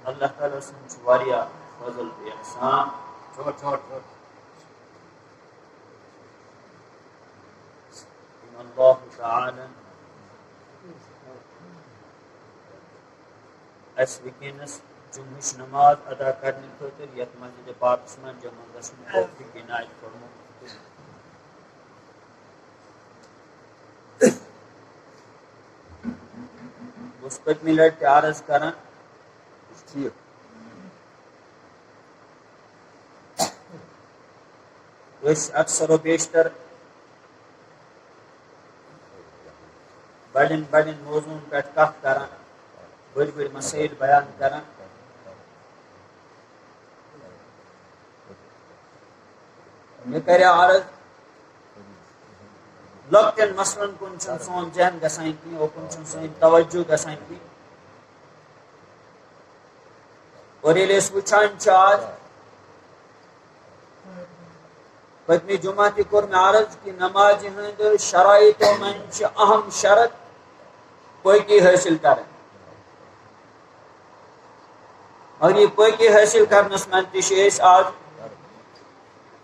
اللہ تعالیٰ سن واریاہ فضل و احسان اللہ تعالی اس وکینس جمعش نماز ادا کرنے خاطر یت مسجد پاکس من جمع گژھن توفیق عنایت فرمو. اس پتمہ لٹہ تہ عرض کران اکثر و بیشتر بڑن بڑن موضوعن پہ کت کران بڑی بڑی مسائل بیان کران. مے کرے عرض لۄکٹٮ۪ن مسلن کن چھُنہٕ سون ذہن گژھان کینٛہہ اوکن چھُنہٕ سٲنۍ توجہ گژھان کینٛہہ. اور ییٚلہِ أسۍ وٕچھان چھِ آز پٔتمہِ جمعہ تہِ کوٚر مےٚ عرض کہِ نمازِ ہٕنٛدۍ شرائطو منٛز چھِ اہم شرط پٲکی حٲصِل کرٕنۍ. مگر یہ پٲکی حٲصِل کرنس منٛز تہِ چھِ أسۍ آز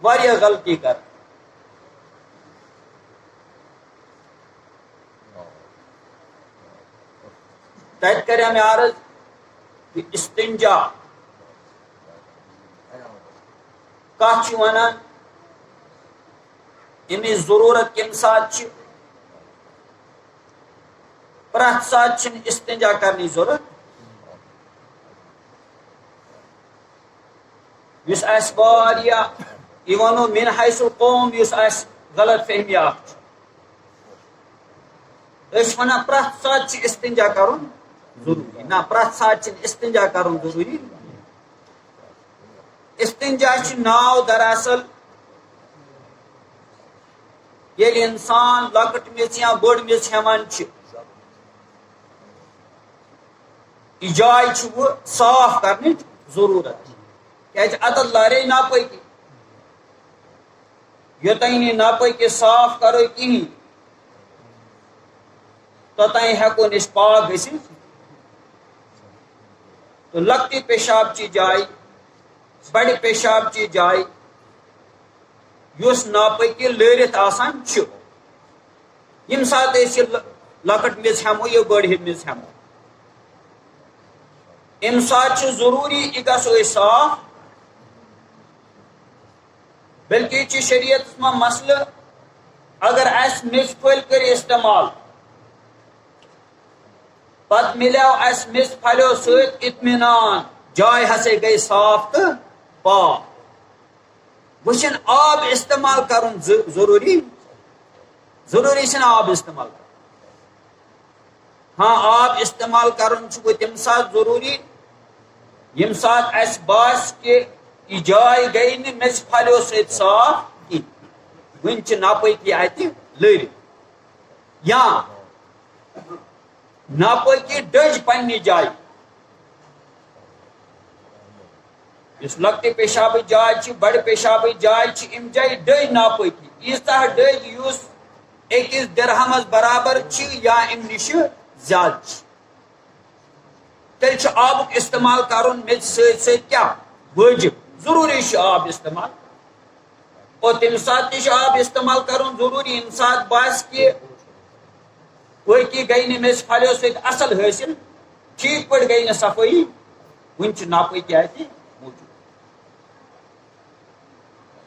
واریاہ غلطی کران. تتہِ کرے مےٚ عرض کہ استنجا کتھ چھِ ونان امِچ ضروٗرت کمہِ ساتہٕ چھِ. پرٛٮ۪تھ ساتہٕ چھِنہٕ استنجا کرنٕچ ضروٗرت. یُس اسہِ واریاہ یہِ ونو من حیث القوم یُس اسہِ غلط فہمی اکھ چھِ. أسۍ چھِ ونان پرٛٮ۪تھ ساتہٕ چھِ استنجا کرُن ضروٗری. نہ پرٛٮ۪تھ ساتہٕ چھِنہٕ استنجا کرُن ضروٗری. استنجا چھِ ناو دراصل ییٚلہِ انسان لۄکٕٹ میٚژ یا بٔڑ میٚژ ہٮ۪وان چھِ یہِ جاے چھِ وۄنۍ صاف کرنٕچ ضروٗرت. کیازِ اتٮ۪تھ لارے ناپٲکی. یوٚتانۍ نہٕ ناپٲکی صاف کرو کِہیٖنۍ توٚتانۍ ہٮ۪کو نہٕ أسۍ پاک گٔژھِتھ. تو لۄکٹہِ پیشاب چہِ جایہِ بڑِ پیشاب چہِ جایہِ یُس ناپٲکی لٲرِتھ آسان چھُ ییٚمہِ ساتہٕ أسۍ یہِ لۄکٕٹ میٚژ ہٮ۪مو یا بٔڑ میٚژ ہٮ۪مو اَمہِ ساتہٕ چھُ ضروٗری یہِ گژھو أسۍ صاف. بلکہ یہ شریعت میں مسئلہ اگر اس میٚژ پھٔلۍ کٔرۍ استعمال پتہٕ مِلیو اسہِ میٚژ پھلیو سۭتۍ اطمینان جاے ہسا گٔے صاف تہٕ پاک. وۄنۍ چھُنہٕ آب استعمال کرُن ضروٗری. ضروٗری چھُنہٕ آب استعمال کرُن. ہاں آب استعمال کرُن چھُ وۄنۍ تمہِ ساتہٕ ضروٗری ییٚمہِ ساتہٕ اسہِ باسہِ کہِ یہ جاے گئی نہٕ میٚژ پھلیو سۭتۍ صاف کینٛہہ. وٕنہِ چھِ ناپٲکی اتہِ لٲرِتھ یا ناپٲکی ڈٔج پننہِ جایہِ. یُس لۄکٹہِ پیشابٕچ جاے چھِ بڑِ پیشابٕچ جاے چھِ امہِ جایہِ ڈٔج ناپٲکی ییٖژاہ ڈٔج یُس أکِس درہمس برابر چھِ یا امہِ نِش زیادٕ چھِ. تیٚلہِ چھُ آبُک استعمال کرُن میٚژِ سۭتۍ سۭتۍ کیٛاہ وٲجب. ضروٗری چھُ آب استعمال اور تمہِ ساتہٕ تہِ چھُ آب استعمال کرُن ضروٗری ییٚمہِ ساتہٕ باسہِ کہِ پٲکی گٔے نہٕ میٚژ پھلیو سۭتۍ اصل حٲصِل ٹھیٖک پٲٹھۍ گٔے نہٕ صفٲیی وٕنہِ چھِ ناپٲکی اتہِ موٗجوٗد.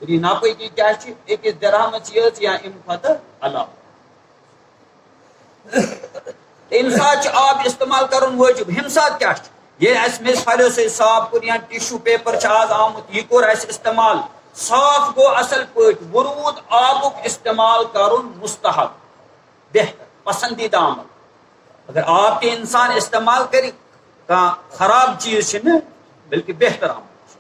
اور یہِ ناپٲکی کیٛاہ چھِ أکِس درہمس یٲژ یا امہِ کھۄتہٕ علاوٕ. تمہِ ساتہٕ چھُ آب استعمال کرُن وٲجب. ہُمہِ ساتہٕ کیٛاہ چھُ ییٚلہِ اسہِ میٚژ پھلیو سۭتۍ صاف کوٚر یا ٹِشوٗ پیپر چھُ آز آمُت یہِ کوٚر اسہِ استعمال صاف گوٚو اصل پٲٹھۍ وروٗد آبُک استعمال کرُن مستحب بہتر پسندیدہ عمل. اگر آب تہِ انسان استعمال کرِ کانٛہہ خراب چیٖز چھِنہٕ بلکہ بہتر عمل چھُ.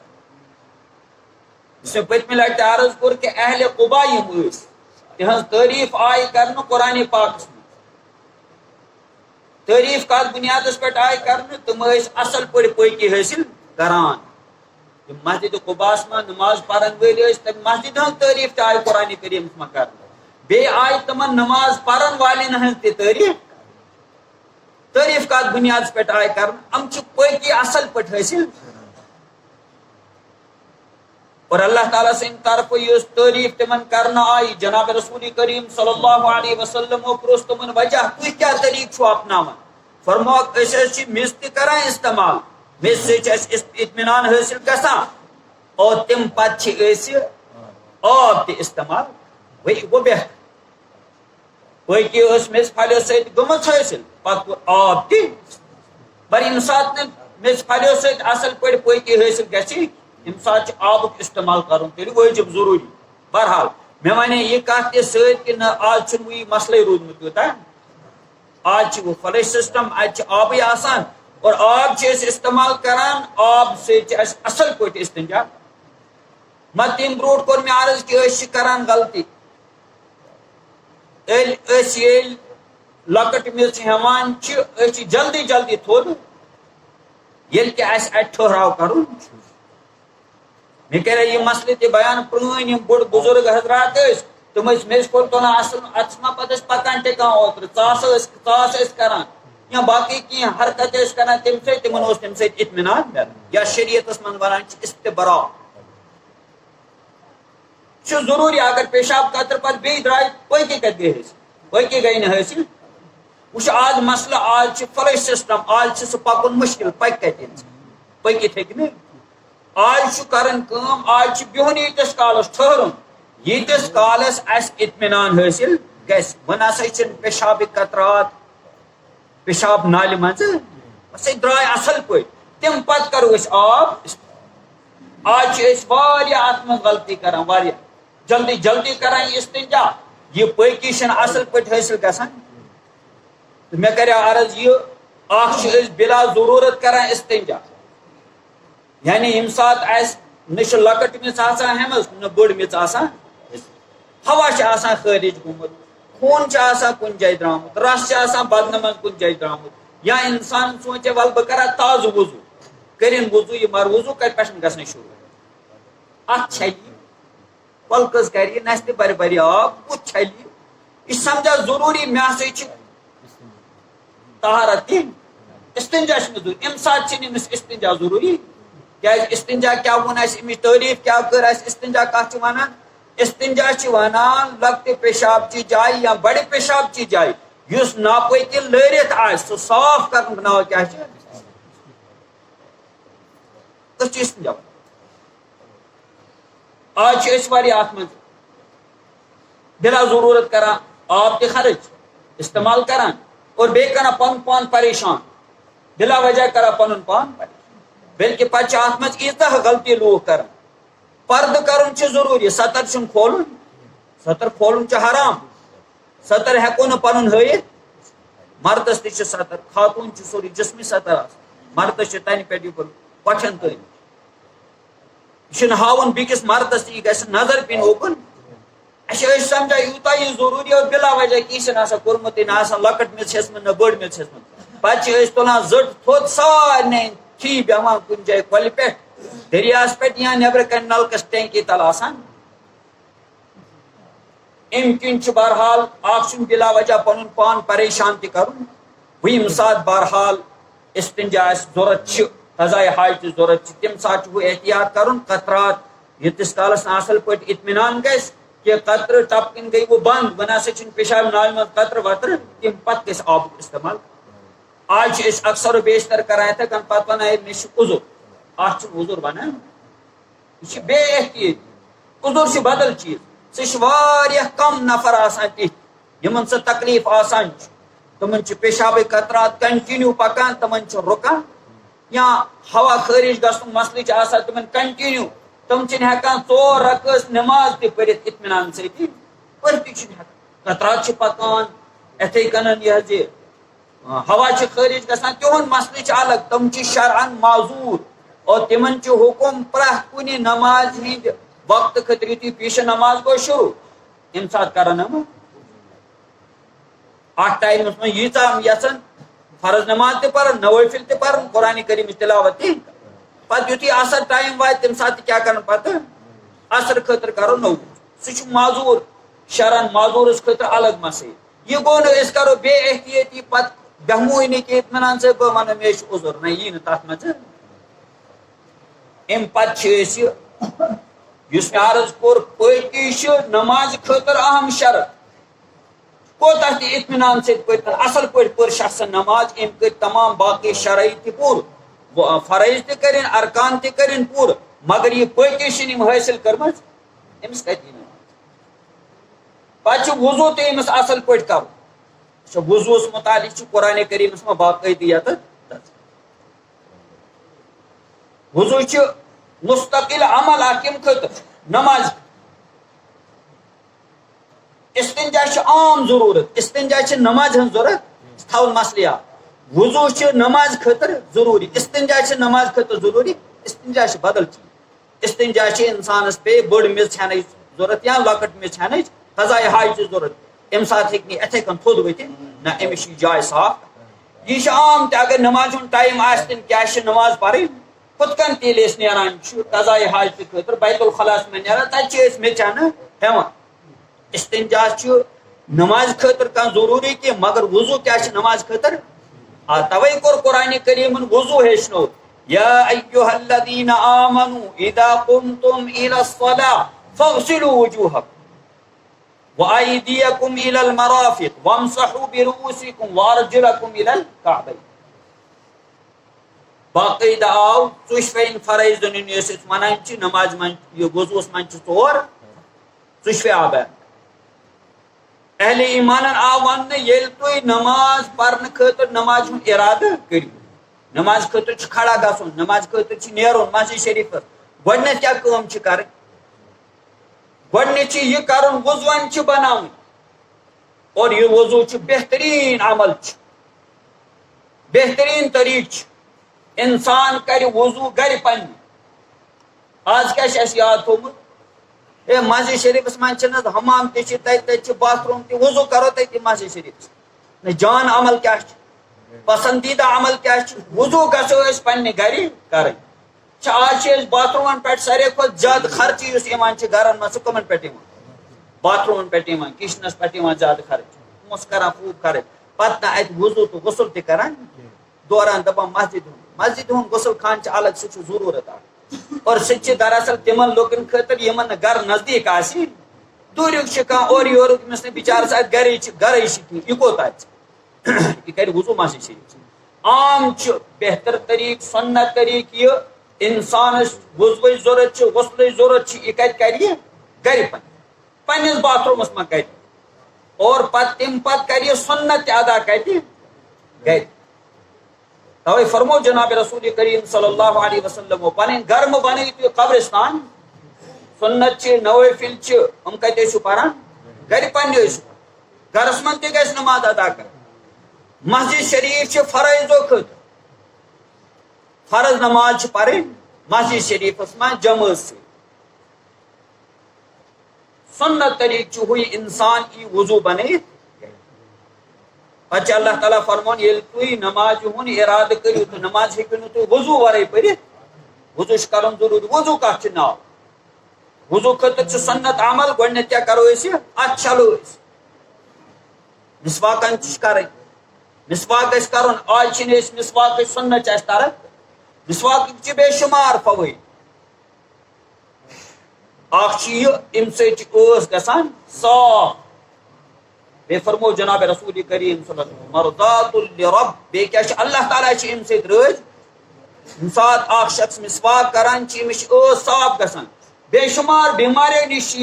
یُس مےٚ پٔتمہِ لٹہِ تہِ عرض کوٚر کہِ اہلِ قُبا یِم ٲسۍ تِہنٛز تعریٖف آیہِ کرنہٕ قرآنِ پاکس منٛز. تعریٖف کتھ بُنیادس پٮ۪ٹھ آیہِ کرنہٕ تِم ٲسۍ اصل پٲٹھۍ پٲکی حٲصِل کران. یِم مسجدِ قُباہس منٛز نماز پرن وٲلۍ ٲسۍ تمہِ مسجدِ ہٕنٛز تعریٖف تہِ آیہِ قرآنِ کریٖمس منٛز کرنہٕ. بیٚیہِ آیہِ تِمن نماز پرن والٮ۪ن ہٕنٛز تہِ تعریٖف تعریف کات بنیاد پہ آئے کر پاکی اصل پہ حاصل اور اللہ تعالیٰ سند طرف اس تعریف تمن کرنا آئی جناب رسول کریم صلی اللہ علیہ وسلم پرس تمن وجہ تھی کیا طریق اپناوان فرمو مز تران استعمال مز سے اطمینان حاصل گسان اور تم پتہ آب تہ استعمال وہی گو بہتر پاکی مز پھلیو ست گمت حاصل پتہ آب تہ پر یم سات مز پھلیو ست اصل پہ پاکی حاصل گی یم سات آبک استعمال کرن تیل واجب ضروری بہرحال میں ونے یہ کت تہ ست کہ آج یہ مسئلہ روزمت یوتہ آج وہ فلش سسٹم ات آبی آسان اور آب استعمال کران آب سے اصل پہ استنجا مت تم برو کور میں عرض کہ کران غلطی لکٹ میز ہیوان جلدی جلدی تھود یل کہ ات ٹھہراو کرن میں کہہ رہا یہ مسئلے تہ بیان پران یم بڑ بزرگ حضرات تم میز کھول تو اصل اتما پتہ پکان ٹکان اوتر ژاس کران یا باقی کی حرکت کران تم سے تمن اطمینان یا شریعت من ونان استبراء ضروری اگر پیشاب قطر پتہ بی درائے پاکی کت گئی حاصل پاکی گئی نا حاصل وچ آج مسئلہ آج فلش سسٹم آج سہ پکن مشکل پک کت پکت ہیکہ آج کرن کام آج بہن یتس کالس ٹھہرن یتس کالس اس اطمینان حاصل گس ون ہسا پیشاب قطرات پیشاب نالہ مز درائے اصل پہ تم پتہ کرو آب آج ات من غلطی کران واریاہ جلدی جلدی کران استنجا یہ پاکی اصل پہ حاصل گسان تو میں کریا عرض یہ بلا ضرورت کران استنجا یعنی یم سات نش لکٹ میچ آسان ہمز نہ بڑ میچ آسان ہوا خارج گومت خون کن جائے درامت رس بدن من کن جائے درامت یا انسان سوچے ول بہ کرا تازہ وضو کرن وضو یہ مر وضو کر پہ گھن شروع ات چھلی ول کس کر یہ نس تہ بر بر آب کت چھلی یہ سمجھا ضروری مے ہسا طہارت دن استنجا ضروری ام سات استنجا ضروری کیا استنجا کیا ون امچ تعریف کیا کر استنجا کت ونان استنجا ونان لکٹ پیشاب چی جائے یا بڑے پیشاب چی جائے اس ناپاکی لرت سہ صاف کرن ناو کیا استنجا آج ات من بلا ضرورت کران آب تہ خرچ استعمال کران اور بی کران پن پان پریشان بلا وجہ کران پن پان پریشان بلکہ پتہ ات من ایتہ غلطی لوگ کران پرد کرن ضروری سطر کھولن سطر کھولن حرام سطر ہیکو نا پن ہائت مردس تہ سطر خاتون سوری جسمی سطر مردس تن پہ پٹھن تین یہ ہاون بیکس مردس تہ گھس نظر پین اوکن سمجھا یوتہ یہ ضروری اور بلا وجہ کسی کورمت نہ لکٹ میچ نہ بڑ میچ پتہ تلان زٹ تھوت سارے کھی بیوان کن جائے کل پہ دریاس پہ یا نبر کن نلکس ٹینکی تل آسان ام کن بہرحال اخ بلا وجہ پن پان پریشان تہ کرن ویم سات بہرحال استنجا ضرورت قضائے حاجت ضرورت تم سات وہ احتیاط کرن قطرات یتس کالس اصل پہ اطمینان گھس کہ قطر ٹپکن گئی وہ بند ون ہسا پیشاب نال من قطر وطر تم پتہ گھس آب استعمال آج اکثر و بیشتر کران تھے کن پتہ ون مجھ عذر ات عذر ونان یہ بے احتیاط عذر سے بدل چیز سہ کم نفر آسان تھی یمن سہ تکلیف آسان تمن پیشاب قطرات کنٹینیو پکان تمن رکان یا ہوا خارج گھن مسلہ آسان تمن کنٹینیو تم ہیکان 4 رکعت نماز تہ پڑھت اطمینان سۭتۍ پٔرتھٕے چھِنہٕ ہیکان قطرات پکان اتھے کنن یہ ہوا خارج گژھان تہند مسلہ الگ تم شرعن معذور اور تمن حکم پرٛٮ۪تھ کُنہِ نماز ہند وقت خطر یُتھُے پیش نماز گو شروع امہ سات کران نماز ات ٹائمس من ییٖژاہ یژھان فرض نماز تہ پرن نوافل تہ پرن قرآن کریم تلاوت تہ پتہ یُتھُے اثر ٹائم واتہِ تمہ سات کیا کرن پتہ اثر خاطر کرو نو سہ معذور شرعن معذورس خاطر الگ مسئلہ یہ گو نہ کرو بے احتیاطی پتہ بہموئی نہ کہ اطمینان سے بہ ون مے عذر نہ یہ تر مز ام پتہ اس میں عرض کور پاکی نماز خاطر اہم شرط کوتاہ تہ اطمینان سے پتن اصل پہ پر شخص نماز ام کر تمام باقی شرائط تہ پور فرائض تہ کرن ارکان تہ کرن پور مگر یہ پاکی یم حاصل کرمز امس کتہ نماز پتہ وضو تہ امس اصل پہ کرو وضوس متعلق قرآن کریمس میں باقاعدہ وضو مستقل عمل کم خاطر نماز استنجا عام ضرورت استنجا نماز ہن ضرورت تھون مسئلہ وضو نماز خاطر ضروری استنجا نماز خاطر ضروری استنجا بدل چیز استنجا انسانس پہ بڑ میز چھن ضرورت یا لکٹ میز چھن قضائے حاجت ضرورت ام سات ہیکہ اتھے کن تھود ورتھ نہ امس جائے صاف یہ عام تہ اگر نماز ہند ٹائم آن کیا نماز پڑھیں کت کن تیل نیران قضائے حاجت خاطر بیت الخلاس میں نیران تتہ میچان ہیوان استنجا نماز خاطر کان ضروری کہ مگر وضو کیا نماز خاطر توے کور قرآن کریم وضو ہیچنو یا ایھا الذین آمنوا اذا قمتم الى الصلاة فاغسلوا وجوہکم وأيديكم إلى المرافق وامسحوا برؤوسكم وأرجلكم إلى الكعبين باقاعدہ آو ژۄشوَے فرائض یس ونان نماز من وضوس من ژور ژۄشوَے آب اہل ایمان آو ون یل تھی نماز پڑھنے خاطر نماز ہند ارادہ کرو نماز خاطر کھڑا گھن نماز خاطر نیرن مسجد شریف گۄڈنیتھ کیا کٲم کرٕنۍ گۄڈنیتھ یہ کرن وضوان بناون اور یہ وضو بہترین عمل بہترین طریقہ انسان کر وضو گر پن آج کیا یاد تھومت اے مسجد شریفس من حمام تہ باتھ روم تہ وضو کرو تھی مسجد شریفس نہ جان عمل کیا پسندیدہ عمل کیا وضو گھو پنہ گر کریں آج باتھ رومن پہ ساروی کھت زیادہ خرچ اس گرن من کمن پہ باتھ رومن پہ کچنس پہ زیادہ خرچ کران خوب خرچ پتہ ات وضو تو غسل تہ کران دوران دپان مسجد ہند غسل خان الگ سہ ضرورت اور سہ دراصل تمن لوکن خاطر یمن گر نزدیک آسی دوریک کھانا اور یورک امس بچارس ات گرے یہ کوت یہ کر وضو مسجد شریف عام بہتر طریق سنت طریق یہ انسانس وضو ضرورت غسل ضرورت یہ کت کر گر پنس باتھ رومس من کر اور تم پتہ کر سنت ادا کت گر توے فرمو جناب رسول کریم صلی اللہ علیہ وسلم پن گھر مہ بنو قبرستان سنت نوافل ہم کتنے پران گر پنو گرس من تہ گژھِ نماز ادا کر مسجد شریف فرائضو خاطر فرض نماز پڑھیں مسجد شریفس من جماعت سے سنت طریق ہوئی انسان یہ وضو بنائت پتہ اللہ تعالیٰ فرمان یل تھی نماز ہند ارادہ کرو تو نماز ہیکو نہ تھی وضو ورے پڑھت وضو کرن ضروری وضو کت ناو وضو خاطر سنت عمل گۄڈنیتھ کیا کرو ات چلو مسواکن کریں مسواک کرن آج مسواک سنت ترک مسواک بے شمار فوائد ام گژھان صاف بے فرمو جناب رسول کریم صلی اللہ علیہ وسلم مرضات لرب بے کیا اللہ تعالیٰ ام یم سات شخص مسواک کران امس صاف گژھان بے شمار بیماریو نش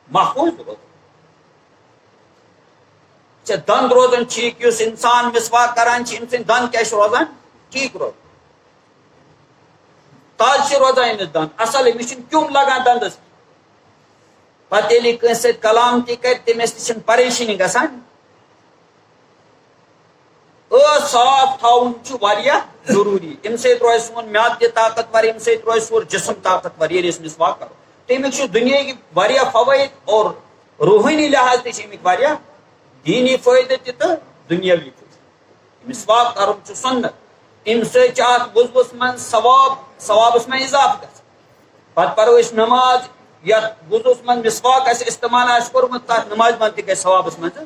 محفوظ روزان دند روزان ٹھیک اس انسان مسواک کران ام سند دند کیا روزان ٹھیک روزان تاز روزان امس دند اصل امس کیوم لگان دندس پتہ یل کنس ست کلام تہ کر تمس تہ پریشانی گژھان صاف تھاون ضروری ام سۭتۍ روزِ سون میادٕ تہِ طاقتور ام سۭتۍ روزِ سون جسم طاقتور ییٚلہِ أسۍ مسواک کرو تمیُک دُنیاہٕکۍ واریاہ فوٲیِد اور روحٲنی لحاظ تہِ چھِ امیِکۍ واریاہ دینی فٲیدٕ تہِ تہٕ دُنیاوی فٲیدٕ مسواک کرُن سنت ام سۭتۍ اتھ وضوَس منٛز ثوابس منٛز اضافہٕ گژھان پتہٕ پرو أسۍ نماز یتھ وضوَس منٛز مسواک آسہِ استعمال آسہِ کوٚرمُت تتھ نمازِ منٛز تہِ گژھِ ثوابس منٛز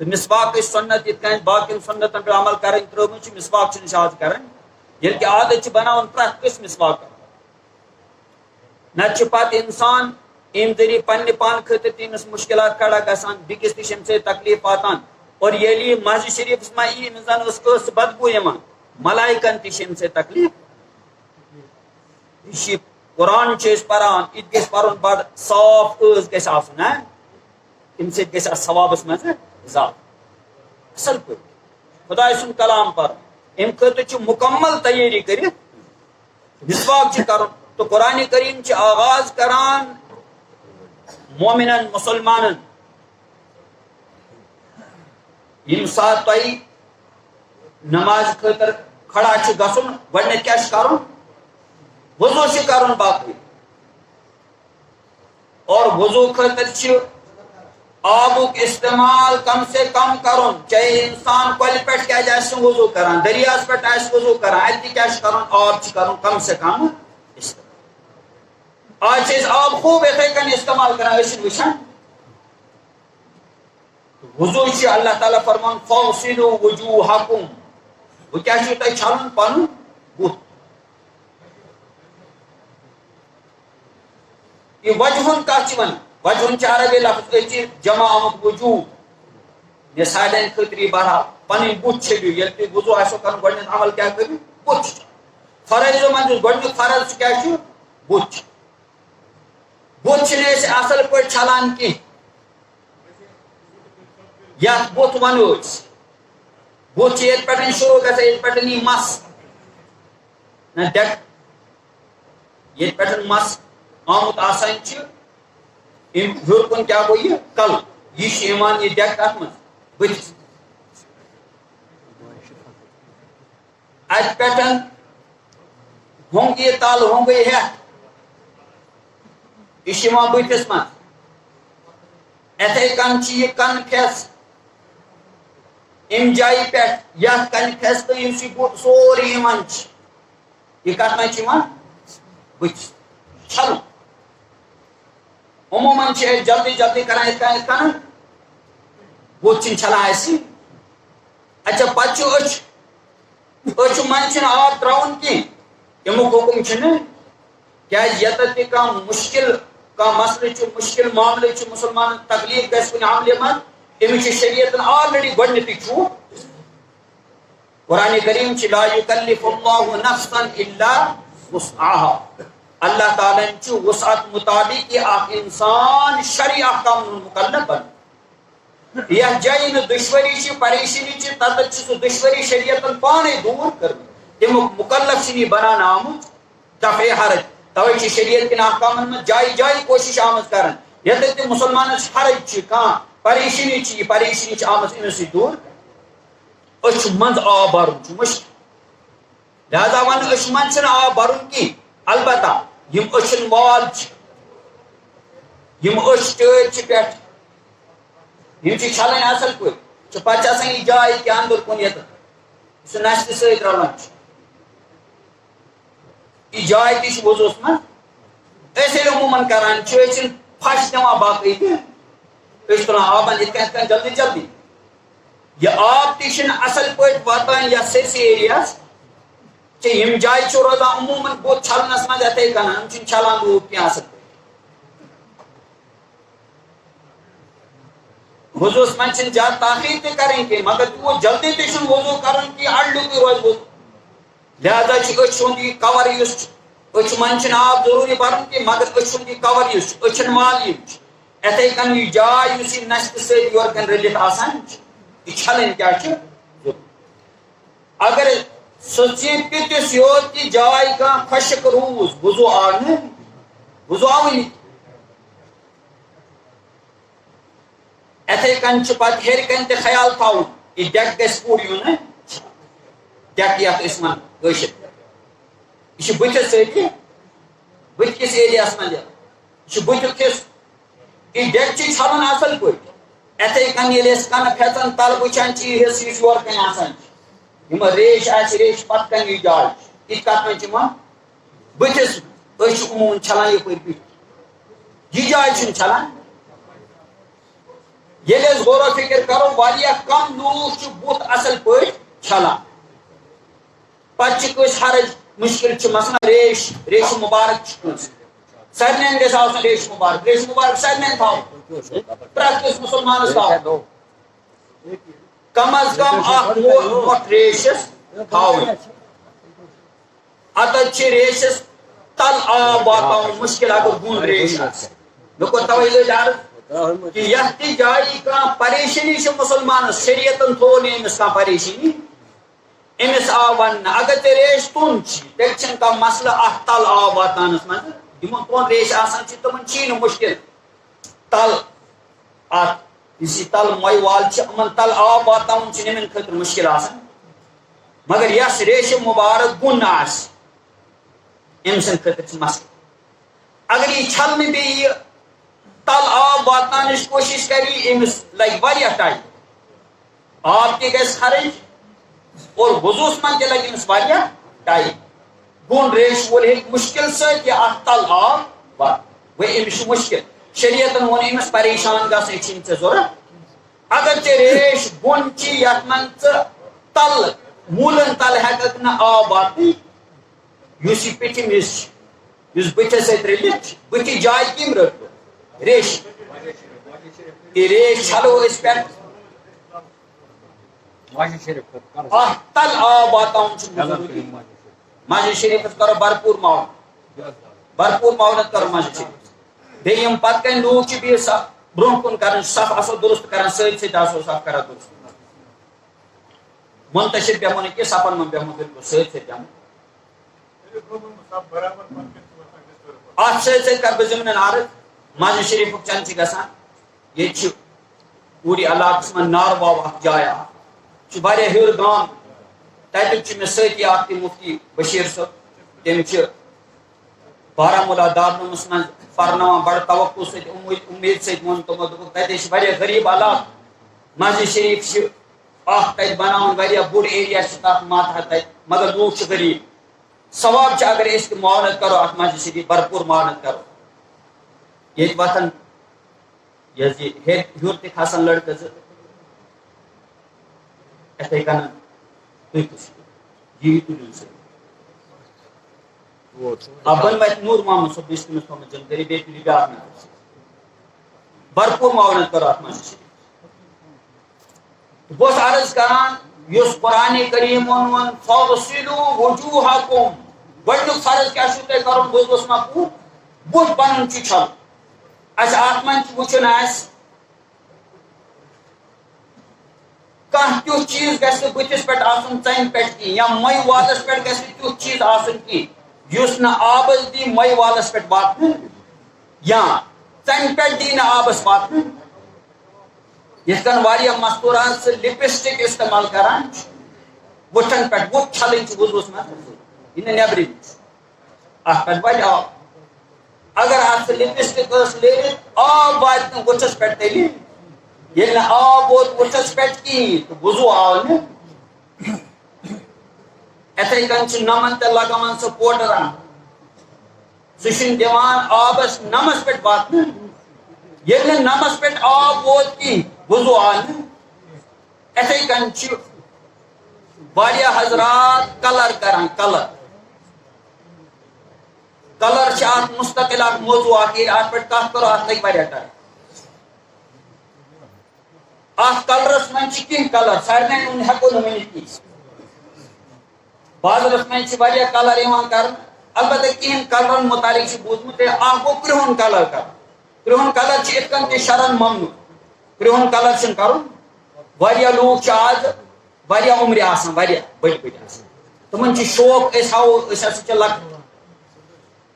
تو مسواک سنت یت کن باقی سنتن پہ عمل کریں ترمت مسواک نشاط کریں یل کہ عادت بناون پرت کس مسواک نت پتہ انسان ام ذریعہ پنہ پان خاطر تمس مشکلات کھڑا گژھان بیکس نش سے تکلیف واتان اور یلی مسجد شریف ما ای زن اس بدبو یوان ملائکن تش سے تکلیف یہ قرآن پران یہ گھس پرن بڑ صاف عز گھس آسن تم سی گھس ثوابس مز اضافہ اصل پہ خدا سن کلام پر ام خاطر مکمل تیاری کر مسواک کرن تو قرآن کریم آغاز کران مومنن مسلمانن یم سات تہ نماز خاطر کھڑا گھن گۄڈنیتھ کیا کرن وضو کرن باقی اور وضو خاطر آبک استعمال کم سے کم کرن چاہے انسان کل پہ کیا وضو کران دریاس پہ وضو کران اتہ کیا کرن آب کرن کم سے کم آج آب خوب اتھے کن استعمال کران وچان وضو اللہ تعالیٰ فرمان فاغسلوا وجوہکم وہ کیا تہ چھلن پن بت یہ وجہن کت ون وجہن عربی لفظ جمع آمت وجوہ یہ سارے خاطر بہرحال پن بت چھلو یل تھی وضو آسو کرن گۄڈنیتھ عمل کیا کرو بت فرض من گۄڈنیُک فرض کیا بت بت اصل پہ چھلان کی یت بت ونو بت یہ پہ شروع گا یہ پہ یہ مس نہ ڈیک یہ پہ مس آمت آسان ہر کن کیا گو یہ کل یہ ڈیک تک من بتس ات پہ ہونگ یہ تل ہونگ یہ ہیت یہ بتس من اتھے کن یہ کن پھیس ام جائیں پہ یت کن پھیس تو بت سوری یہ کت من بتس چھل عموماً جلدی جلدی کران بت چھلان اچھا پتہ اچھ من آب تراؤن کی امیک حکم کیا یتھ مشکل مسئلہ مشکل معاملہ مسلمان تکلیف گھس کن عملے من امس شریعت آلریڈی گۄڈنیتھٕے چھوٹ قرآن کریم لا یکلف اللہ نفسا الا وسعها اللہ تعالیٰ وسعت مطابق یہ انسان شرعی احکام مکلف بن یہ جائیں دشوری پریشانی تتھ سہ دشوری شریعت پانے دور کر تمیک مکلف بنانا آمت دفع حرج توے شریعت کن احکام میں جائیں جائیں کوشش آمت کران یتھ مسلمانس حرج کھانا پریشانی آمت امس دور اچھ مند آب برن مشکل لہذا ون اچھ من آب برن کی البتہ یم اچھن وال یم اچھ ٹٲرۍ پہ یم چھلن اصل پہ پتہ آسان یہ جائے کہ اندر کن یہ سہ نشتہ ست رلان یہ جائے تہ وضوس من عموماً کران پھش دِوان باقاعدہ تلان آبن اتھ جلدی جلدی یہ آب تہ اصل پہ واتان یا سرسی ایریاس یم جائیں روزان عموماً بت چھلنس من اتھے کن چھلان لوگ کی اصل پہ وضوس من زیادہ تاخیر تہ کریں کی مگر وہ جلدی تہ وضو کرن کی اڑلو تہ روز وضو لہذا اچھ ہند یہ کور اچھ من آب ضروری برن کی مگر اچھ ہند یہ کور اچھن مال اتھے کن یہ جائے اس نشتہ ست یور کن رلت آسان یہ چھلن کیا اگر سچی پتس یوت کی جائے کھانا خشک روز وضو آو وضو آونی اتھے کن پتہ ہر کن تہ خیال تھاؤن یہ ڈیک گھس پور یون ڈیک یتھ ون کشر یہ بتس سی بت کس ایریاس من یہ بت کس یہ ڈیک چھلن اصل پہ اتھے کن یل کن پھیسان تل وچان یہ حصہ یور کن آسان ریش ریش پتہ کن یہ جائے یہ کت من بتس عموماً چھلان یپ یہ جائے چھلان ییٚلہِ أسۍ غور و فِکر کرو واریاہ کم لوٗکھ چھِ بُتھ اصل پٲٹھۍ چھلان پتہٕ چھِ کٲنٛسہِ حرج مُشکل چھِ مثلاً ریش مُبارک چھِ کٲنٛسہِ سارنٕے گژھِ آسُن ریش مُبارک سارنٕے تھاوُن پرٛٮ۪تھ کٲنٛسہِ مُسلمانس تھاوُن کم از کم اکھ موٹ ریشس تھاوٕنۍ اتھ چھِ ریشس تل آب واتناوُن مُشکل اگر گوٚن ریش آسہِ مےٚ کوٚر توے لٔج عرض کہ یتھ تہِ جایہِ کانٛہہ پریشٲنی چھِ مُسلمانس شریعتن تھوٚو نہٕ أمِس کانٛہہ پریشٲنی أمِس آو وننہٕ اگر ژےٚ ریش تُن چھِ تیٚلہِ چھُنہٕ کانٛہہ مسلہٕ اتھ تل آب واتناونس منٛز یِمن تۄن ریش آسان چھِ تِمن چھی نہٕ مُشکل تل اتھ یُس یہِ تل مۄیہِ وال چھِ یِمن تل آب واتناوُن چھُنہٕ یِمن خٲطرٕ مُشکل آسان مگر یس ریشہِ مُبارک گوٚن آسہِ أمۍ سٕنٛدِ خٲطرٕ چھُ مسلہٕ اگر یہِ چھلنہٕ بیٚیہِ یہِ تل آب واتناونٕچ کوٗشش کرِ أمِس لگہِ واریاہ ٹایم آب تہِ گژھِ خرٕچ اور وضوٗہس منٛز تہِ لگہِ أمِس واریاہ ٹایم گوٚن ریش وول ہیٚکہِ مُشکل سۭتۍ یہِ اتھ تل آب واتنٲوِتھ وۄنۍ أمِس چھُ مُشکل شریعتن ووٚن أمِس پریشان گژھنٕچ چھِنہٕ ژےٚ ضروٗرت اگر ژےٚ ریش گوٚن چھِ یتھ منٛز ژٕ تل موٗلن تل ہٮ۪ککھ نہٕ آب واتنٲوِتھ یُس یہِ پیٚٹھِم حصہٕ چھُ یُس بٕتھِس سۭتۍ رٔلِتھ چھُ بٕتھِ جایہِ کٔمۍ رٔٹ ریش یہِ ریش چھلو أسۍ پٮ۪ٹھ اتھ تل آب واتناوُن چھُنہٕ ضروٗری مسجد شریفس کرو بھرپوٗر محنت کرو مسجد شریف بیٚیہِ یِم پتہٕ کَنہِ لوٗکھ چھِ بیٚیہِ برونٛہہ کُن کران صف آسو درست کران سۭتۍ سۭتۍ آسو صف کران درست منتشر بیٚہمو نہٕ کینٛہہ صفن منٛز بیٚہمو بِلکُل سۭتۍ سۭتۍ بیٚہمو اتھ سۭتۍ سۭتۍ کرٕ بہٕ ضمنن عرض مسجد شریفُک چند چھِ گژھان ییٚتہِ چھِ پوٗرٕ علاقس منٛز نارواو اکھ جاے اکھ چھُ واریاہ ہیوٚر گام تتیُک چھُ مےٚ سۭتی اکھ تہِ مُفتی بشیٖر صٲب تٔمۍ چھِ بارہمولہ دارالعلومس منٛز پرناوان بڑٕ توقع سۭتۍ اُمید سۭتۍ ووٚن تِمو دوٚپُکھ تتہِ چھِ واریاہ غریٖب علاقہٕ مسجد شریف چھِ اکھ تتہِ بناوان واریاہ بوٚڑ ایریا چھِ تتھ ماتحت تتہِ مگر لوٗکھ چھِ غریٖب ثواب چھِ اگر أسۍ تہِ معاونت کرو اتھ مسجد شریف بھرپوٗر معاونت کرو ییٚتہِ وتھن یہِ حظ یہِ ہیوٚر تہِ کھسان لڑکہٕ زٕ یِتھٕے کٔنۍ تُہۍ کُس یی تُلِو سۭتۍ بۄنہٕ وتہِ نوٗر محمد صٲب بیٚیہِ چھُ تٔمِس تھوٚمُت جانکٲری بیٚیہِ تُلِو بیٛاکھ نفر بھرپوٗر معاونت کرو اتھ مسجد شریف بہٕ اوسُس عرض کران یُس قرآنِ کریٖمن ووٚن فاغسلوٗ وجوٗہکُم گۄڈٕنیُک فرض کیٛاہ چھُو تۄہہِ کرُن وضوٗہس منٛز پوٗرٕ بُتھ پنُن چھُ چھلُن اَسہِ اتھ منٛز چھُ وٕچھُن آسہِ کانٛہہ تیُتھ چیٖز گژھِ نہٕ بٕتھِس پٮ۪ٹھ آسُن ژَمہِ پٮ۪ٹھ کِہیٖنۍ یا مۄیہِ والس پٮ۪ٹھ گژھِ نہٕ تیُتھ چیٖز آسُن کینٛہہ یُس نہٕ آبس دی مۄیہِ والس پٮ۪ٹھ واتنہٕ یا ژَمہِ پٮ۪ٹھ دی نہٕ آبس واتنہٕ یِتھ کٔنۍ واریاہ مستوٗرات سُہ لپسٹک استعمال کران چھِ وٕٹھن پٮ۪ٹھ وُٹھ چھلٕنۍ چھِ وضوٗہس منٛز یہِ نہٕ نیبرِم اتھ پٮ۪ٹھ واتہِ آب اگر اتھ سُہ لپسٹک ٲس لٲرِتھ آب واتہِ نہٕ وُٹھس پٮ۪ٹھ تیٚلہِ ییٚلہِ نہٕ آب ووت وُٹھس پٮ۪ٹھ کِہیٖنۍ تہٕ وضوٗ آو نہٕ یِتھٕے کٔنۍ چھِ نمن تہِ لگاوان سُہ پوڈر سُہ چھُنہٕ دِوان آبس نمس پٮ۪ٹھ واتنہٕ ییٚلہِ نہٕ نمس پٮ۪ٹھ آب ووت کِہیٖنۍ وضوٗ آو نہٕ یِتھٕے کٔنۍ چھِ واریاہ حضرات کلر کران کلر چھِ اتھ مستقل اکھ موضوٗع اکھ ییٚلہِ اتھ پٮ۪ٹھ کتھ کرو اتھ لگہِ واریاہ ٹایم اتھ کلرس منٛز چھِ کینٛہہ کلر سارنٕے ہُنٛد ہٮ۪کو نہٕ ؤنِتھ کینٛہہ بازرس منٛز چھِ واریاہ کلر یِوان کرنہٕ البتہ کینٛہن کلرن مُتعلق چھُ بوٗزمُت اکھ گوٚو کرٛہُن کلر کرُن کرٛہُن کلر چھُ یِتھ کٔنۍ تہِ شرن ممنوع کرٛہُن کلر چھُنہٕ کرُن واریاہ لوٗکھ چھِ آز واریاہ عمرِ آسان واریاہ بٔڑۍ بٔڑۍ آسان تِمن چھُ شوق أسۍ ہاوو أسۍ ہسا چھِ لۄکٕٹۍ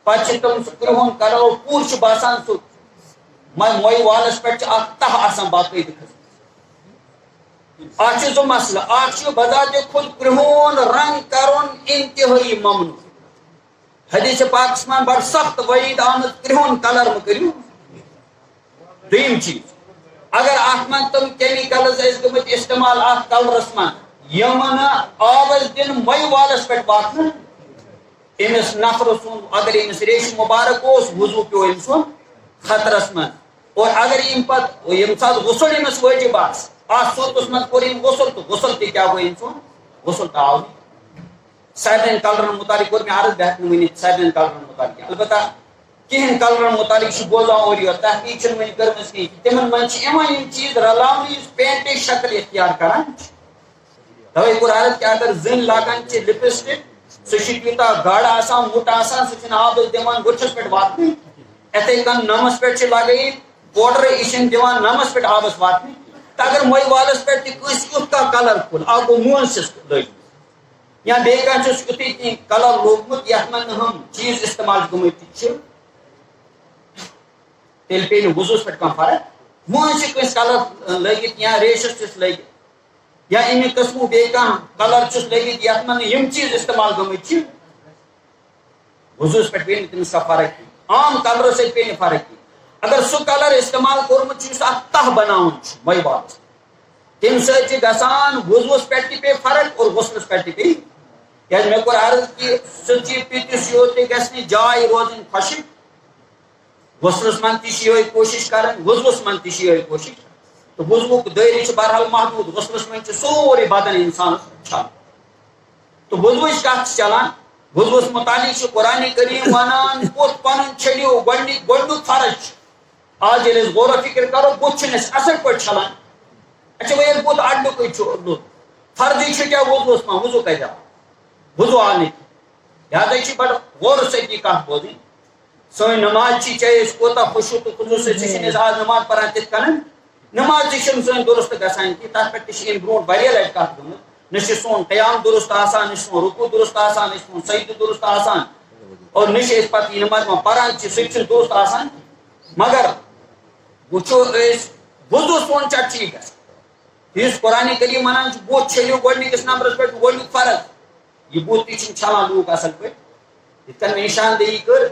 پتہٕ چھِ تِم سُہ کرٛہُن کرو پوٗرٕ چھُ باسان سُہ مۄیہِ والس پٮ۪ٹھ چھُ اکھ تہ آسان باقٲعدٕ کھٔسمٕژ اتھ چھُ سُہ مسلہٕ اکھ چھُ بذاتِ خود کرٛہُن رنٛگ کرُن انتہٲیی ممنوع حدیث پاکس منٛز بڑٕ سخت وعیٖد آمٕژ کرٛہُن کلر مہٕ کٔرِو دوٚیِم چیٖز اگر اتھ منٛز تِم کیمِکلز ٲسۍ گٔمٕتۍ استعمال اتھ کلرس منٛز یِم نہٕ آبس دِنہٕ مۄیہِ والس پٮ۪ٹھ واتنہٕ أمِس نفرٕ سُنٛد اگر أمِس ریشہِ مُبارک اوس وضوٗ پیوٚو أمۍ سُنٛد خطرس منٛز اور اگر یم پت یم سات غسل یمس واجب سوتس من کور غسل تو غسل تہ کیا گو سون غسل تو آو سارن کلرن متعلق کور میں عرض بہ ہیکہ ونت سارن کلرن متعلق البتہ کہن کلرن متعلق بوزان اور یہ تحقیق چھ ون کرمز کی تمن من یم چیز رلاون اس پینٹ شکل اختیار کران توے کور عرض کہ اگر زن لاگان چھ لپسٹک سہ تیوتہ گاڑ آسان موٹ آسان سہ آب دِوان بُتھس پہ واتن اتھے کن نمس پہ لگائی پوڈر یہ دِوان نمس پہ آبس واتن تو اگر مئی والس پہ تس یُتھ کانٛہہ کلر کھول اکھ گوٚو مونسس لٲگِتھ یا بیٚیہِ کانٛہہ چھُس یُتھُے کینٛہہ کلر لوگمُت یتھ منٛز نہٕ ہم چیٖز استعمال گٔمٕتۍ چھِ تیٚلہِ پیٚیہِ نہٕ وضوٗہس پٮ۪ٹھ کانٛہہ فرق مونٛز چھِ کٲنٛسہِ کلر لٲگِتھ یا ریشس چھِس لٲگِتھ یا امی قسمُک بیٚیہِ کانٛہہ کلر چھُس لٲگِتھ یتھ منٛز نہٕ یِم چیٖز استعمال گٔمٕتۍ چھِ وضوٗہس پٮ۪ٹھ پیٚیہِ نہٕ تٔمِس کانٛہہ فرق کینٛہہ عام کلرو سۭتۍ پیٚیہِ نہٕ فرق کینٛہہ اگر سُہ کلر استعمال کوٚرمُت چھُ یُس اکھ تہ بناوُن چھُ مٔۍ والس تمہِ سۭتۍ چھِ گژھان وضوٗہس پٮ۪ٹھ تہِ پیٚیہِ فرق اور غسلس پٮ۪ٹھ تہِ پیٚیہِ کیازِ مےٚ کوٚر عرض کہِ سُہ چیٖز پیٖتِس یوت تہِ گژھِ نہٕ جاے روزٕنۍ خۄشِک غسلس منٛز تہِ چھِ یِہوے کوٗشش کرٕنۍ وضوٗہس منٛز تہِ چھِ یِہوے کوٗشش تہٕ وضوٗہُک دٲیرٕ چھُ بہرحال محدوٗد غسلس منٛز چھُ سورُے بدن انسانس چھلان تہٕ وضوٗہٕچ کتھ چھِ چلان وضوٗہس متعلق چھُ قرآنِ کریم ونان بُتھ پنُن چھٔلِو گۄڈنیُک فرض چھُ آز ییٚلہِ أسۍ غور و فِکر کرو بُتھ چھِنہٕ أسۍ اصل پٲٹھۍ چھلان اچھا وۄنۍ ییٚلہِ بُتھ اڈنُکُے چھُ لوٚت فرضٕے چھُ کیٛاہ وضوٗہس منٛز وضوٗ کتہِ آو وضوٗ آو نہٕ لہذا چھِ بڑٕ غورٕ سۭتی کتھ بوزٕنۍ سٲنۍ نماز چھِ چاہے أسۍ کوتاہ خُشوع تہٕ خضوٗع سۭتۍ چھِنہٕ أسۍ آز نماز پران تِتھ کٔنن نماز تہِ چھنہٕ سٲنۍ درست گژھان کینٛہہ تتھ پٮ۪ٹھ تہِ چھِ امہِ برونٛٹھ واریاہ لٹہِ کتھ گٔمٕژ نہ چھُ سون قیام درست آسان نہ چھُ سون رکوع درست آسان نہ چھُ سون سجدٕ درست آسان اور نہ چھِ أسۍ پتہٕ یہِ نماز منٛز پران چھِ سُہ تہِ چھُنہٕ درست آسان مگر وٕچھو أسۍ وضوٗ سون چھا ٹھیٖک گژھان یُس قرآنِ کریم ونان چھُ بُتھ چھٔلِو گۄڈنِکِس نمبرس پٮ۪ٹھ گۄڈنیُک فرض یہِ بُتھ تہِ چھِنہٕ چھلان لوٗکھ اصل پٲٹھۍ یِتھ کٔنۍ مےٚ نِشاندہی کٔر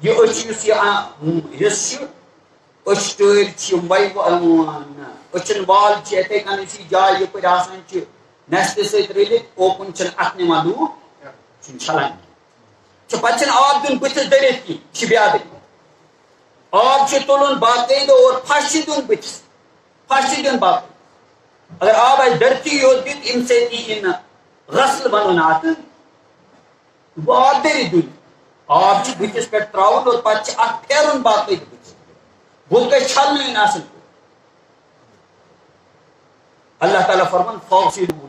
یہِ أچھ یُس یہِ حصہٕ چھُ أچھ ٹٲرۍ چھِ أچھن وال چھِ یِتھے کٔنۍ چھِ جاے یپٲرۍ آسان چھِ نستہِ سۭتۍ رٔلِتھ اوکُن چھِنہٕ اتھ نِوان لوٗکھ چھِنہٕ چھلان کینٛہہ پتہٕ چھِنہٕ آب دیُن بٕتھِس دٔرِتھ کینٛہہ چھِ بیٛاکھ آب چھُ تُلُن باقٲعدٕ اور پھش چھِ دیُن بٕتھِس پھش چھِ دیُن باقٕے اگر آب آسہِ دھرتی یوت دِتھ اَمہِ سۭتۍ یی نہٕ غسل بنو نہٕ اتھ گوٚو آب دٔرِتھ دیُن آب چھُ بٕتھِس پٮ۪ٹھ تراوُن اور پتہٕ چھِ اتھ پھیرُن باقٲعدٕ بٕتھِس بُتھ گژھِ چھلنہٕ یُن اصل پٲٹھۍ اللہ تعالیٰ فرمان فاغسلوا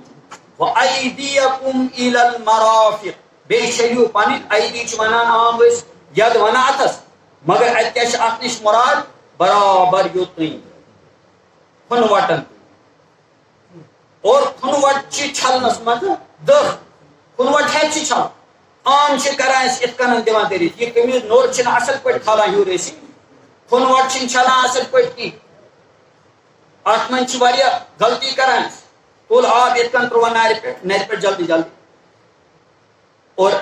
وایدیکم الی المرافق بیٚیہِ چھٔلِو پنٕنۍ ایدی چھِ ونان عام أسۍ ید ونان اتھس مگر اتہِ کیاہ چھِ اتھ نِش مراد برابر یوٚتنٕے کھُنہٕ وٹن اور کھُنہٕ وٹ چھِ چھلنس منٛز دٔہ کھُنہٕ وٹ ہیٚتھ چھِ چھلان عام چھِ کران أسۍ یِتھ کٔنن دِوان دٔرِتھ یہِ قمیٖض نوٚر چھِنہٕ اصل پٲٹھۍ کھالان ہیوٚر أسۍ کھُنہٕ وٹ چھِنہٕ چھلان اصل پٲٹھۍ کینٛہہ اتھ منٛز چھِ واریاہ غلطی کران أسۍ تُل آب یِتھ کٔنۍ ترووان نرِ پٮ۪ٹھ جلدی جلدی اور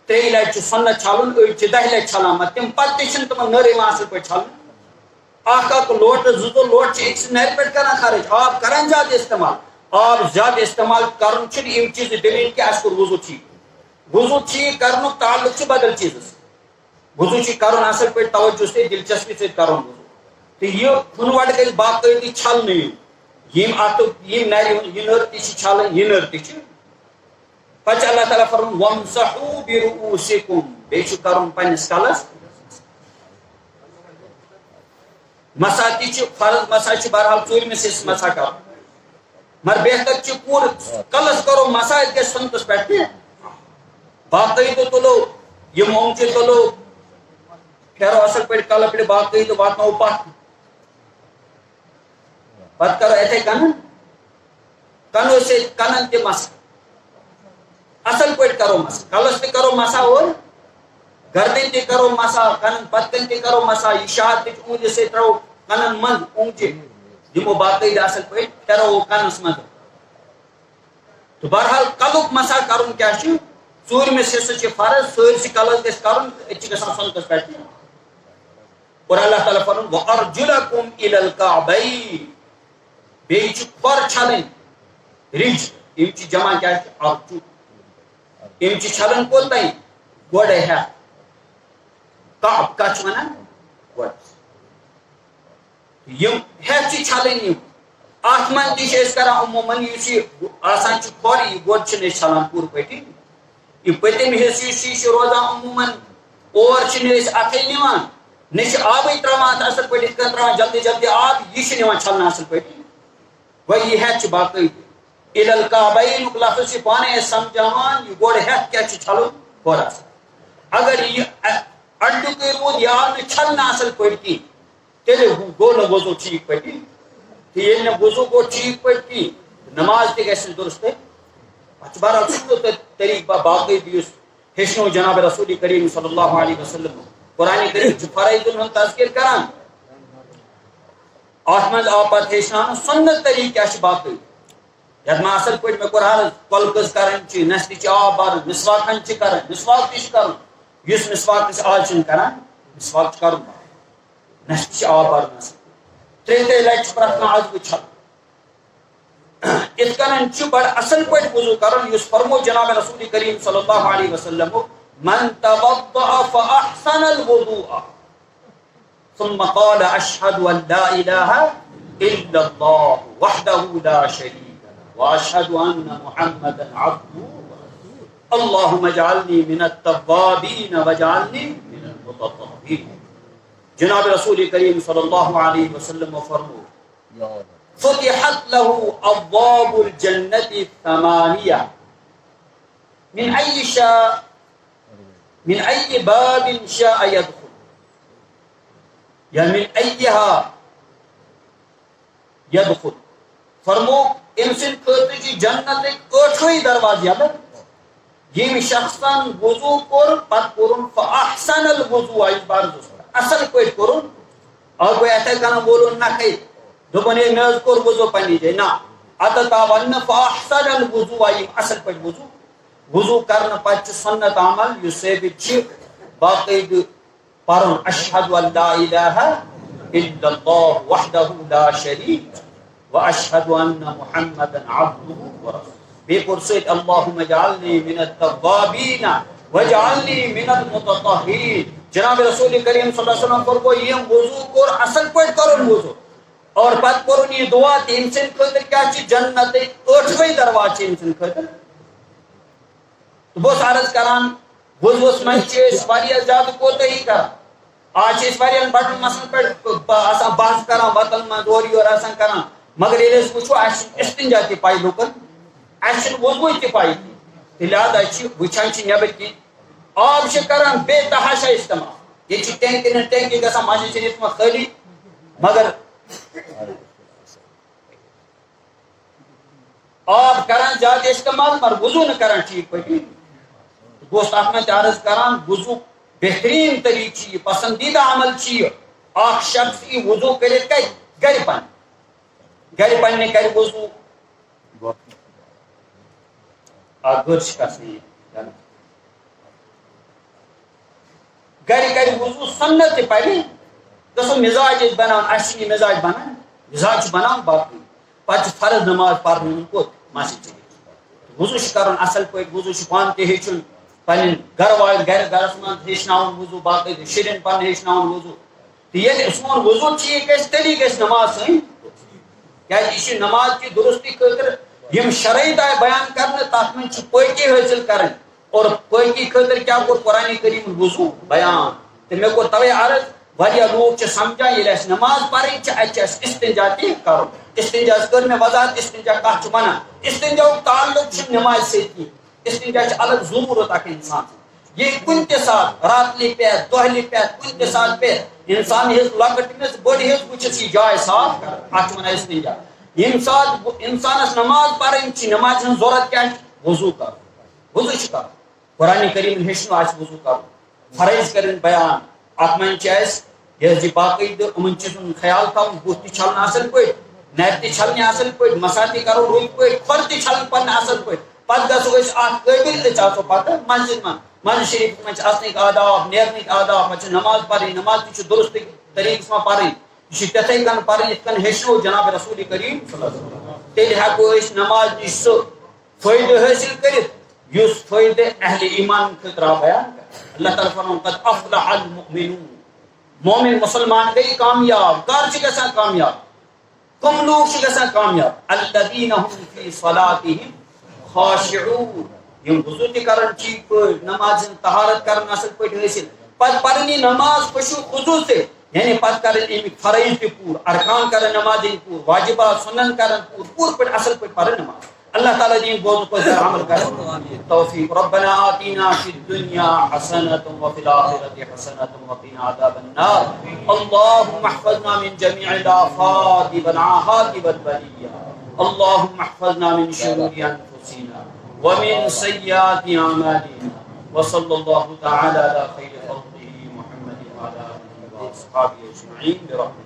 ترٛیٚیہِ لٹہِ چھُ سۄنت چھلُن أڑۍ چھِ 10 لٹہِ چھلان مگر تمہِ پتہٕ تہِ چھِنہٕ تِمن نٔر یِوان اصل پٲٹھۍ چھلنہٕ اکھ لوٹہٕ 2 لوٹہٕ چھِ أکِس نرِ پٮ۪ٹھ کران خرٕچ آب کران زیادٕ استعمال آب زیادٕ استعمال کرُن چھُنہٕ یِم چیٖزٕ دٔلیٖل کہِ اَسہِ کوٚر وضوٗ ٹھیٖک وضوٗ ٹھیٖک کرنُک تعلق چھُ بدل چیٖزس وضوٗ چھُ کرُن اصل پٲٹھۍ توجہ سۭتۍ دلچسپی سۭتۍ کرُن وضوٗ تہٕ یہِ کھُنہٕ وٹ گژھِ باقٲعدٕ چھلنہٕ یُن یِم اتھُک یِم نرِ ہُنٛد یہِ نٔر تہِ چھِ چھلٕنۍ یہِ نٔر تہِ چھِ پتہٕ چھُ اللہ تعالیٰ فرمان وامسحوا برؤوسکم بیٚیہِ چھُ کرُن پننِس کلس مسا تہِ چھُ فرض مسا چھُ بہرحال ژوٗرمِس حصس مسا کرُن مگر بہتر چھُ پوٗرٕ کلس کرو مسا اَتہِ گژھِ سنتس پٮ۪ٹھ تہِ باقٲعدٕ تُلو یِم اوٚنٛگجہِ تُلو پھیرو اصل پٲٹھۍ کلہٕ پٮ۪ٹھ باقٲعدٕ واتناوو پتھ پتہٕ کرو یِتھے کٔنن کنو سۭتۍ کنن تہِ مسا اصل پٲٹھۍ کرو مسا کلس تہِ کرو مسا اور گردن تہِ کرو مسا کنن پتہٕ کن تہِ کرو مسا یہِ شاہ تہِ اوٚنٛگجہِ سۭتۍ ترٛاوو کنن منٛز اوٚنٛگجہِ دِمو باقٲعدٕ اصل پٲٹھۍ پھیراوو کنس منٛز تہٕ بہرحال کلُک مسا کرُن کیاہ چھُ ژوٗرمِس حصس چھِ فرض سٲرسٕے کلس گژھِ کرُن أتۍ چھِ گژھان سۄنتس پٮ۪ٹھ تہِ اور اللہ تعالیٰ فرمان وارجلکم الی الکعبین بیٚیہِ چھِ کھۄر چھلٕنۍ رِج یِم چھِ جمع کیاہ چھِ ارجُل یِم چھِ چھلٕنۍ کوٚتام گۄڈے ہیٚتھ کعب کتھ چھِ ونان گۄڈٕ یم ہیچ چھلن ات من تہ کران عموماً اس آسان کھور یہ گوڈ چھلان پور پٹی یہ پتم حصہ اس روزان عموماً اور اتھے نوان نہ آبے تران اصل پہ تران جلدی جلدی آب یہ چھلنا اصل پہ گو یہ ہیچ باقی الکعبین لفظ پانے سمجھان یہ گوڑ ہیت کیا چھلن گوڑ اگر یہ اڈک رود یہ چھلنا اصل پہ کی تیل گو نا وضو ٹھیک پہ یہ وضو گو ٹھیک پہ کی نماز تہ گھس درست بہرحال سو طریقہ باقی ہیچنو جناب رسول کریم صلی اللہ علیہ وسلم قرآن کریم فرائضن ہند تذکر کران ات من آو پتہ ہیچنان سنت طریقہ کیا باقی یت میں اصل پہ مے کور عرض کلکز کران نستہ آب بر مسواکن کران مسواک تہ کران اس مسواک آج کران مسواک کر نستہ آب برنس ترے لٹہ پرت آز چھل ات کن بڑ اصل پہ وضو کران اس فرمو جناب رسول کریم صلی اللہ علیہ وسلم من توضأ فأحسن الوضوء ثم قال أشهد أن لا إله إلا الله وحده لا شريك له وأشهد أن محمدا عبده ورسوله اللهم اجعلني من التوابين واجعلني من المتطهرين جناب رسول کریم صلی اللہ علیہ وسلم فرمو فتحت له ابواب الجنة الثمانية من أي باب شاء يدخل یا من أيها يدخل فرمو ام سن خاطر جنت ٲٹھوے دروازٕ یلہٕ یم شخصن وضو کور پتہ کورن فاحسن الوضوء اصل پہ کورن اور کوئی ایسا کنا بولن نہ کھے دپن یہ میں کور وضو پنی جائے نہ اتتا ون فاحسن الوضوء اصل پہ وضو کرنے پتہ سنت عمل یہ ثابت باقاعدہ پرن اشہد ان لا الہ الا اللہ وحدہ لا شریک واشہد ان محمدا عبدہ ورسولہ بیپور سید اللہم اجعلنی من التوابین واجعلنی من المتطہرین جناب رسول کریم صلی اللہ علیہ وسلم فرمو یہ وضو کور اصل پہ کرن وضو اور پتہ کرن یہ دعا تم سن خاطر کیا جنت ٲٹھوے دروازٕ ام سن خاطر تو بہت عرض کران وضوس من زیادہ کوتاہی کران آج بڑن مسئلہ پہ بحث کران وطن من اور یور کران مگر یل وچو استنجا تہ پائی لوکن اچھا وضو تہ پائی لہذا وچان نبر کی آب کران بے تحاشا استعمال یہ ٹینکی گژھان مسجد شریف من خالی مگر آب کران زیادہ استعمال مگر وضو نہ کران ٹھیک پہ دوست ات میں عرض کران وضو بہترین طریقہ پسندیدہ عمل اخ شخص یہ وضو کرت گر پنہ کر وضو گرش کسنی گر کر وضو سنت پہ گھو مزاج بنان اس مزاج بنان مزاج بنان باقی پتہ فرض نماز پڑھن کوت مسجد وضو کرن اصل پہ وضو پان تہ ہیچن پن گھر وال گرس من ہیچناون وضو باقی شرین پن ہیچناون وضو یہ سون وضو ٹھیک گھس تیلی گھس نماز سن یہ نماز کی درستی خاطر یم شرائط آئے بیان کرنے تک میں پاکی حاصل کریں اور پاکی خاطر کیا کو قرآن کریم وضو بیان تو میں کو توے عرض واریاہ لوگ سمجھا یہ نماز پڑھیں استنجا تہ کرو استنجا کر میں وضاحت استنجا کت ونان استنجا تعلق نماز سے استنجا الگ ضرورت اک انسان یہ کن تہ سات راتلی پہ دہلی پہ کن تہ سات پہ انسان ہز لکٹ مز بڑ ہز وچس یہ جائے صاف کر ات ونان استنجا یم سات انسانس نماز پڑھیں نماز ہن ضرورت کیا وضو کر وضو کر قرآن کریم ہیچنو آس وضو کر فرائض کرن بیان ات من یہ باقاعدہ ان چیزن خیال تھا بت تہ چھلن اصل پہ نر تہ چھلنہ اصل پہ مسا تہ کرو رُت پہ کھور تہ چھلن پن اصل پہ پتہ گھو ات قابل آسو پتہ مسجد من مسجد شریف من اچنک آداب نیرنک آداب پہ نماز پڑھیں نماز تہ درست طریقہ من پڑھیں یہ تتھے کن پڑھیں یت کن ہیچنو جناب رسول کریم صلی اللہ علیہ وسلم تیل ہیکو نماز نش سہ فائدہ حاصل کرت اس فائدہ اہل ایمان خاطر بیان اللہ تعالیٰ فرمان قد افلح المؤمنون مومن مسلمان گئی کامیاب کر گژھان کامیاب کم لوگ گژھان کامیاب الذین هم فی صلاتهم خاشعون یم وضو تہ کران ٹھیک پٲٹھۍ نماز طہارت کران اصل پٲٹھۍ حٲصل پتہٕ پرنی نماز خشوع خضوع سے یعنی پتہٕ کران امیک فرائض تہ پور ارکان کران نماز پور واجبات سنن کران پور پٲٹھۍ اصل پٲٹھۍ پران نماز اللہ تعالیٰ دین بوزن کو عمل کرے توفیق ربنا آتینا فی الدنیا حسنۃ وفی الآخرۃ حسنۃ وقنا عذاب النار اللهم احفظنا من جميع الآفات والآحات والبلیات اللهم احفظنا من شرور انفسنا ومن سیئات اعمالنا وصلی اللہ تعالی علی خیر خلقہ محمد وعلی آلہ واصحابہ اجمعین برحمتہ